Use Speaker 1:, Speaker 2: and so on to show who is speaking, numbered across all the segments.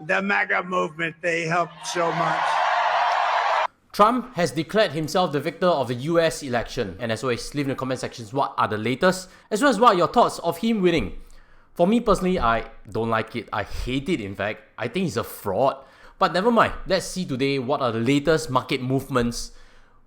Speaker 1: the MAGA movement. They helped so much.
Speaker 2: Trump has declared himself the victor of the US election, and as always, leave in the comment sections what are the latest, as well as what are your thoughts of him winning. For me personally, I don't like it. I hate it, in fact. I think he's a fraud. But never mind, let's see today what are the latest market movements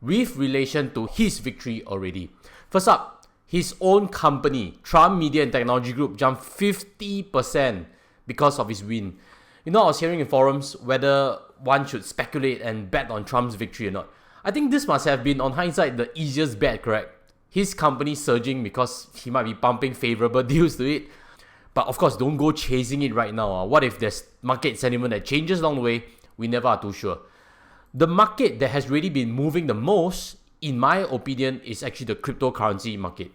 Speaker 2: with relation to his victory already. First up, his own company, Trump Media and Technology Group, jumped 50% because of his win. You know, I was hearing in forums whether one should speculate and bet on Trump's victory or not. I think this must have been, on hindsight, the easiest bet, correct? His company surging because he might be pumping favorable deals to it. But of course, don't go chasing it right now. What if there's market sentiment that changes along the way? We never are too sure. The market that has really been moving the most, in my opinion, is actually the cryptocurrency market.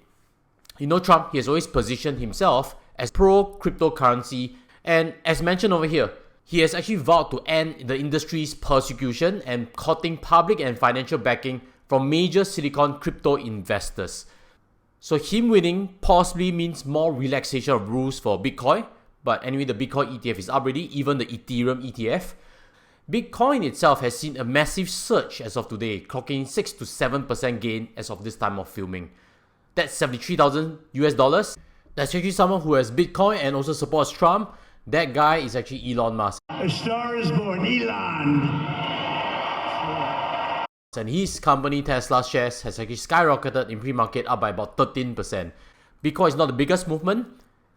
Speaker 2: You know, Trump, he has always positioned himself as pro-cryptocurrency, and as mentioned over here, he has actually vowed to end the industry's persecution and courting public and financial backing from major Silicon crypto investors. So him winning possibly means more relaxation of rules for Bitcoin, but anyway, the Bitcoin ETF is up already, even the Ethereum ETF. Bitcoin itself has seen a massive surge as of today, clocking 6 to 7% gain as of this time of filming. That's 73,000 US dollars. That's actually someone who has Bitcoin and also supports Trump. That guy is actually Elon Musk.
Speaker 1: A star is born, Elon.
Speaker 2: And his company Tesla shares has actually skyrocketed in pre-market, up by about 13%. Bitcoin is not the biggest movement.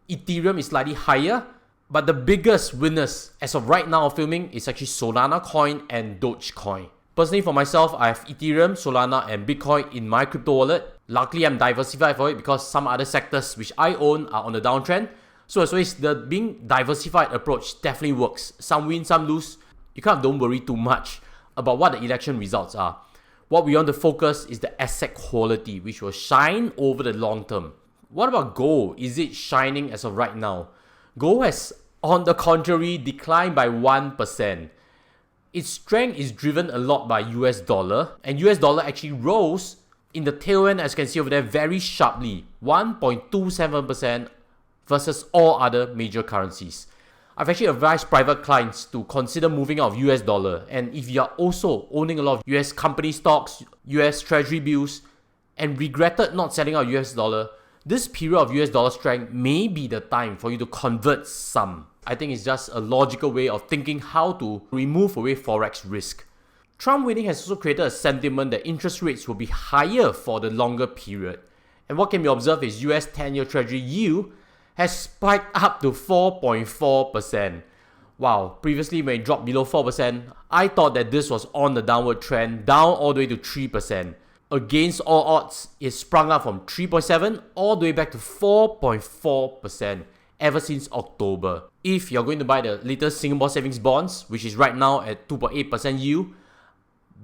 Speaker 2: Ethereum is slightly higher. But the biggest winners as of right now of filming is actually Solana coin and Dogecoin. Personally for myself, I have Ethereum, Solana and Bitcoin in my crypto wallet. Luckily, I'm diversified for it because some other sectors which I own are on the downtrend. So as always, the being diversified approach definitely works. Some win, some lose. You kind of don't worry too much about what the election results are. What we want to focus is the asset quality, which will shine over the long term. What about gold? Is it shining as of right now? Gold has, on the contrary, declined by 1%. Its strength is driven a lot by US dollar, and US dollar actually rose in the tail end, as you can see over there, very sharply, 1.27% versus all other major currencies. I've actually advised private clients to consider moving out of US dollar, and if you are also owning a lot of US company stocks, US treasury bills, and regretted not selling out US dollar, this period of US dollar strength may be the time for you to convert some. I think it's just a logical way of thinking how to remove away forex risk. Trump winning has also created a sentiment that interest rates will be higher for the longer period. And what can be observed is US 10-year treasury yield has spiked up to 4.4%. Wow, previously when it dropped below 4%, I thought that this was on the downward trend, down all the way to 3%. Against all odds, it sprung up from 3.7 all the way back to 4.4% ever since October. If you're going to buy the latest Singapore savings bonds, which is right now at 2.8% yield,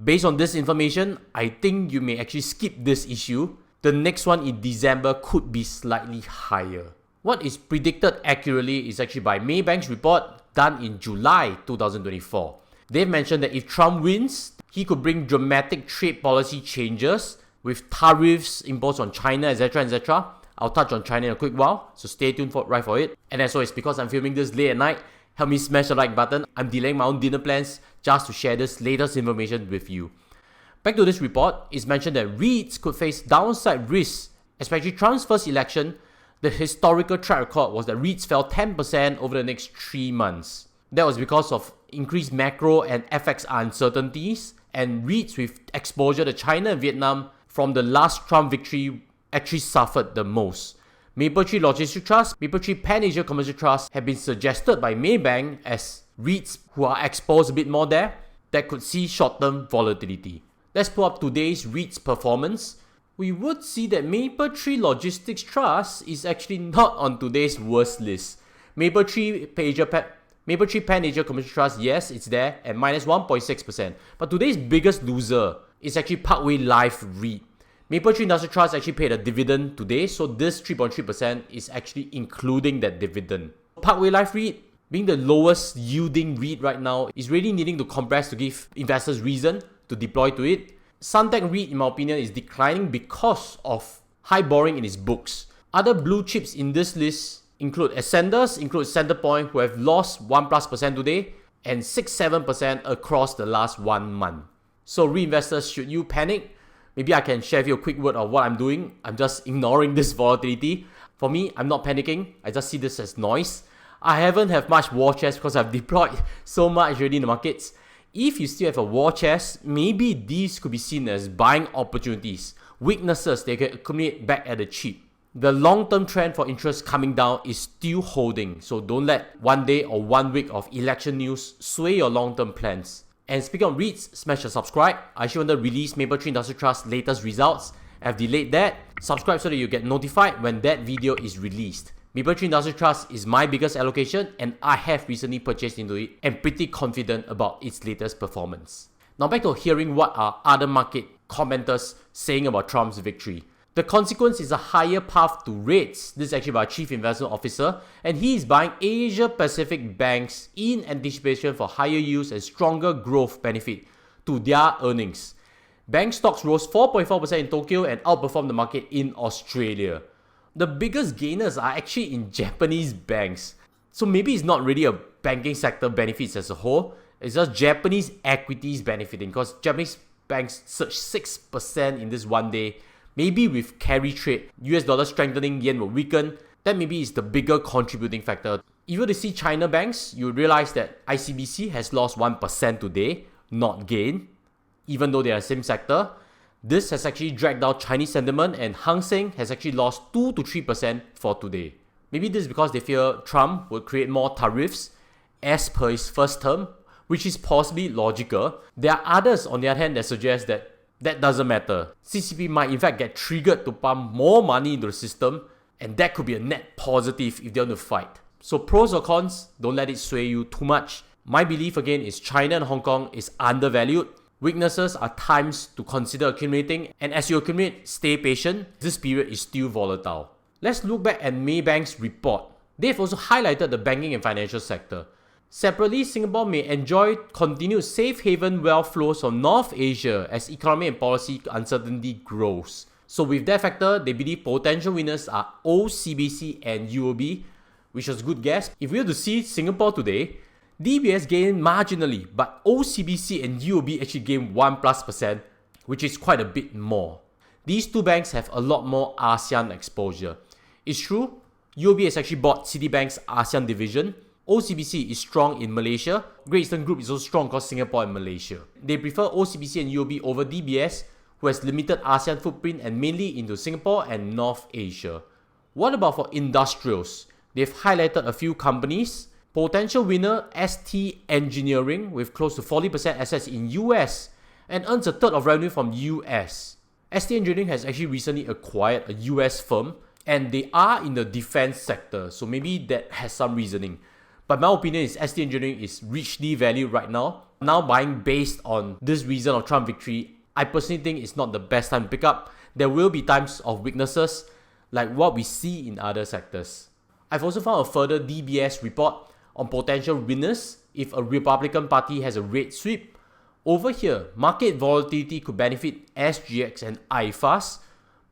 Speaker 2: based on this information, I think you may actually skip this issue. The next one in December could be slightly higher. What is predicted accurately is actually by Maybank's report done in July 2024. They've mentioned that if Trump wins, he could bring dramatic trade policy changes with tariffs imposed on China, etc., etc. I'll touch on China in a quick while, so stay tuned for it. And as always, because I'm filming this late at night, help me smash the like button. I'm delaying my own dinner plans just to share this latest information with you. Back to this report, it's mentioned that REITs could face downside risks, especially Trump's first election. The historical track record was that REITs fell 10% over the next 3 months. That was because of increased macro and FX uncertainties, and REITs with exposure to China and Vietnam from the last Trump victory actually suffered the most. Mapletree Logistics Trust, Mapletree Pan Asia Commercial Trust have been suggested by Maybank as REITs who are exposed a bit more there that could see short-term volatility. Let's pull up today's REITs performance. We would see that Mapletree Logistics Trust is actually not on today's worst list. Mapletree Pan Asia Commercial Trust, yes, it's there at minus 1.6%. But today's biggest loser is actually Parkway Life REIT. Mapletree Industrial Trust actually paid a dividend today, so this 3.3% is actually including that dividend. Parkway Life REIT, being the lowest yielding REIT right now, is really needing to compress to give investors reason to deploy to it. Suntec REIT, in my opinion, is declining because of high borrowing in its books. Other blue chips in this list include Ascenders, include Centrepoint, who have lost 1+% today. and 6-7% across the last 1 month. So reinvestors, should you panic? Maybe I can share with you a quick word of what I'm doing. I'm just ignoring this volatility. For me, I'm not panicking. I just see this as noise. I haven't have much war chest because I've deployed so much already in the markets. If you still have a war chest, maybe these could be seen as buying opportunities, weaknesses they can accumulate back at the cheap. The long-term trend for interest coming down is still holding, so don't let 1 day or 1 week of election news sway your long-term plans. And speaking of REITs, smash the subscribe. I actually want to release Mapletree Industrial Trust's latest results. I've delayed that. Subscribe so that you get notified when that video is released. Mapletree Industrial Trust is my biggest allocation and I have recently purchased into it and pretty confident about its latest performance. Now back to hearing what are other market commenters saying about Trump's victory. The consequence is a higher path to rates. This is actually by Chief Investment Officer, and he is buying Asia Pacific banks in anticipation for higher yields and stronger growth benefit to their earnings. Bank stocks rose 4.4% in Tokyo and outperformed the market in Australia. The biggest gainers are actually in Japanese banks. So maybe it's not really a banking sector benefits as a whole, it's just Japanese equities benefiting because Japanese banks surged 6% in this 1 day. Maybe with carry trade, US dollar strengthening, yen will weaken. That maybe is the bigger contributing factor. If you were to see China banks, you would realize that ICBC has lost 1% today, not gain, even though they are the same sector. This has actually dragged down Chinese sentiment, and Hang Seng has actually lost 2 to 3% for today. Maybe this is because they fear Trump will create more tariffs as per his first term, which is possibly logical. There are others on the other hand that suggest that doesn't matter. CCP might in fact get triggered to pump more money into the system, and that could be a net positive if they want to fight. So pros or cons, don't let it sway you too much. My belief again is China and Hong Kong is undervalued. Weaknesses are times to consider accumulating, and as you accumulate, stay patient. This period is still volatile. Let's look back at Maybank's report. They've also highlighted the banking and financial sector. Separately, Singapore may enjoy continued safe haven wealth flows from North Asia as economic and policy uncertainty grows. So with that factor, they believe potential winners are OCBC and UOB, which was a good guess. If we were to see Singapore today, DBS gained marginally, but OCBC and UOB actually gained 1+%, which is quite a bit more. These two banks have a lot more ASEAN exposure. It's true, UOB has actually bought Citibank's ASEAN division. OCBC is strong in Malaysia. Great Eastern Group is also strong across Singapore and Malaysia. They prefer OCBC and UOB over DBS, who has limited ASEAN footprint and mainly into Singapore and North Asia. What about for industrials? They've highlighted a few companies. Potential winner ST Engineering with close to 40% assets in US and earns a third of revenue from US. ST Engineering has actually recently acquired a US firm and they are in the defense sector, so maybe that has some reasoning. But my opinion is ST Engineering is richly valued right now. Now buying based on this reason of Trump victory, I personally think it's not the best time to pick up. There will be times of weaknesses like what we see in other sectors. I've also found a further DBS report on potential winners if a Republican Party has a red sweep. Over here, market volatility could benefit SGX and IFAS.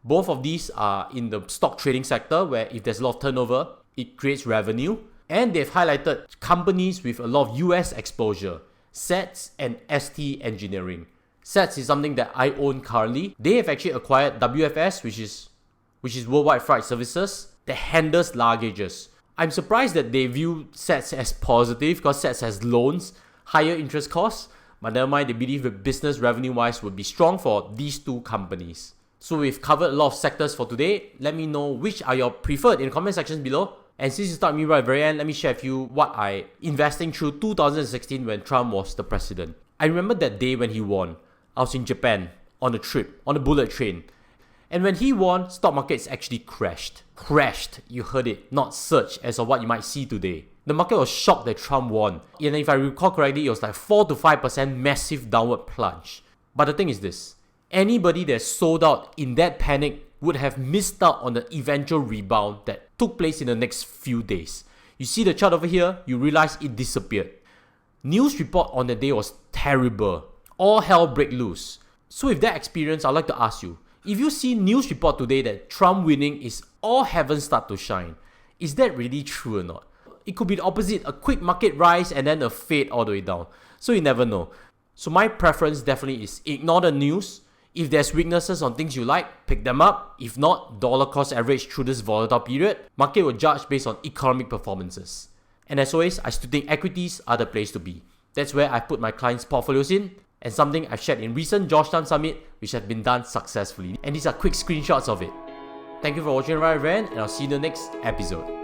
Speaker 2: Both of these are in the stock trading sector where if there's a lot of turnover, it creates revenue. And they've highlighted companies with a lot of US exposure, SETS and ST Engineering. SETS is something that I own currently. They have actually acquired WFS, which is Worldwide Freight Services, that handles luggages. I'm surprised that they view SETS as positive because SETS has loans, higher interest costs, but never mind, they believe the business revenue-wise would be strong for these two companies. So we've covered a lot of sectors for today. Let me know which are your preferred in the comment sections below. And since you start me right at the very end, let me share with you what I investing through 2016 when Trump was the president. I remember that day when he won. I was in Japan on a trip, on a bullet train. And when he won, stock markets actually crashed. Crashed, you heard it, not surged as of what you might see today. The market was shocked that Trump won. And if I recall correctly, it was like 4 to 5% massive downward plunge. But the thing is this, anybody that sold out in that panic would have missed out on the eventual rebound that took place in the next few days. You see the chart over here, you realize it disappeared. News report on the day was terrible. All hell break loose. So with that experience, I'd like to ask you, if you see news report today that Trump winning is all heaven start to shine, is that really true or not? it could be the opposite, a quick market rise and then a fade all the way down. So you never know. So my preference definitely is ignore the news. If there's weaknesses on things you like, pick them up. If not, dollar cost average through this volatile period. Market will judge based on economic performances. And as always, I still think equities are the place to be. That's where I put my clients' portfolios in, and something I've shared in recent Joshtan Summit, which have been done successfully. And these are quick screenshots of it. Thank you for watching Ryan, and I'll see you in the next episode.